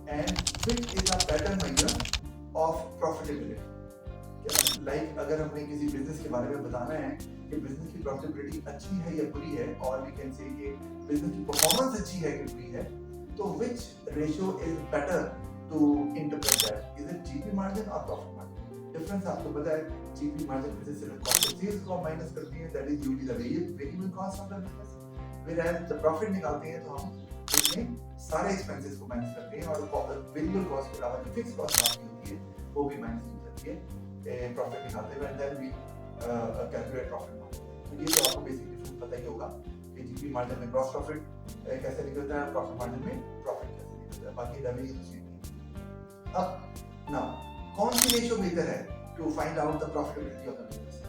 and which is a better measure of profitability. Like अगर हमें किसी बिजनेस के बारे में बताना है कि बिजनेस की प्रॉफिटेबिलिटी अच्छी है या बुरी है, और वी कैन से कि बिजनेस की परफॉर्मेंस अच्छी है कि बुरी है, तो which ratio is better to interpret that, is it GP margin और प्रॉफिट मार्जिन? डिफरेंस आपको पता है, जीपी मार्जिन में सिर्फ कॉस्ट ऑफ सेल्स को माइनस करती है, that is usually the variable cost of the business, whereas जब प्रॉफिट निकालते हैं तो हम उसमें सारे एक्सपेंसेस को माइनस करते हैं और वेरिएबल कॉस्ट के अलावा जो फिक्स कॉस्ट बाकी होती है वो भी माइनस की जाती है प्रॉफिट निकालते हैं, then we calculate profit margin. तो ये तो आपको बेसिक डिफरेंस पता ही होगा कि जीपी मार्जिन में ग्रॉस प्रॉफिट कैसे निकलता है, प्रॉफिट मार्जिन में प्रॉफिट कैसे निकलता है, बाकी रेवेन्यू तो सेम है। अब नाउ कौन सी रेशियो बेहतर है to find out the profitability of the business?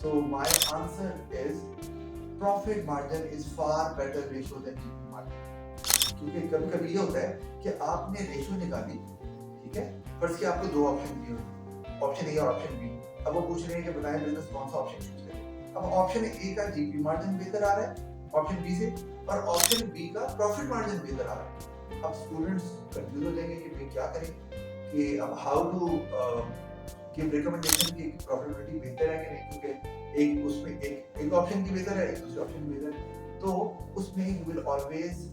So my answer is profit margin is far better ratio than GP margin. क्योंकि कभी-कभी ये होता है कि आपने रेशियो निकाली, ठीक है, फर्स्ट की आपको दो ऑप्शन दिए होते हैं, ऑप्शन ए और ऑप्शन बी। अब वो पूछ रहे हैं कि बताएं बिजनेस कौन सा ऑप्शन चूज करें। अब ऑप्शन ए का जीपी मार्जिन बेहतर आ रहा है ऑप्शन बी से, और ऑप्शन बी का प्रॉफिट मार्जिन बेहतर आ रहा है। अब स्टूडेंट्स कंफ्यूज हो जाएंगे कि भाई क्या करें, कि अब हाउ टू गिव रिकमेंडेशन की प्रॉफिटेबिलिटी बेहतर है कि नहीं, क्योंकि एक उसमें एक ऑप्शन की बेहतर है, एक दूसरे ऑप्शन की बेहतर है, तो उसमें you will always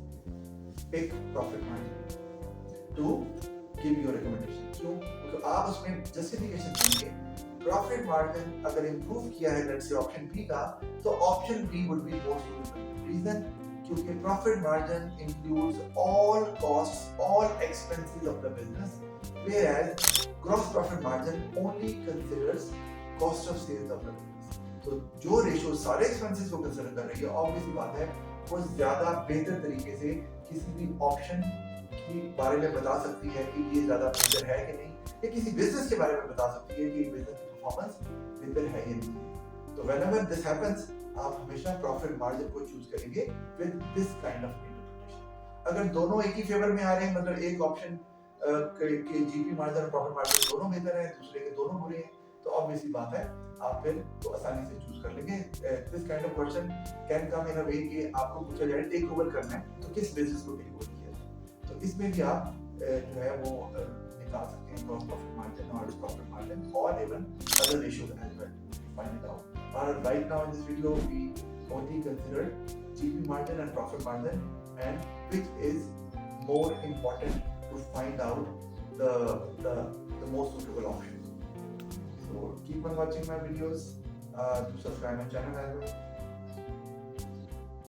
pick profit margin to give your recommendation. क्यों? क्योंकि आप उसमें जस्टिफिकेशन देंगे, प्रॉफिट मार्जिन अगर इंप्रूव किया है लेट्स से ऑप्शन बी का, तो option B would be more suitable. Reason? क्योंकि profit margin includes all costs, all expenses of the business, whereas gross profit margin only considers cost of sales of the business. तो जो ratio सारे expenses को consider कर रही है, obviously बात है वो ज्यादा बेहतर तरीके से किसी भी ऑप्शन के बारे में बता सकती है कि ये ज्यादा बेहतर है कि नहीं, या किसी बिजनेस के बारे में बता सकती है कि बिजनेस की परफॉर्मेंस बेहतर है या नहीं। तो व्हेनेवर दिस हैपेंस, आप हमेशा प्रॉफिट मार्जिन को चूज करेंगे with this kind of interpretation. अगर दोनों एक ही फेवर में आ रहे हैं, मतलब एक ऑप्शन के जीपी मार्जिन और प्रॉफिट मार्जिन दोनों बेहतर है, दूसरे के दोनों बुरे हैं, तो ऑब्वियसली बात है आप फिर तो आसानी से चूज कर लेंगे। This kind of question can come in a way कि आपको पूछा जाए टेक ओवर करना है तो किस बेसिस को टेक ओवर किया जाए, तो इसमें भी आप जो है वो निकाल सकते हैं ग्रॉस प्रॉफिट मार्जिन और प्रॉफिट मार्जिन और even other ratios as well, find it out. और right now in this video we only considered GP margin and profit margin, and which is more important to find out the most suitable option. So keep on watching my videos. Do subscribe my channel as well.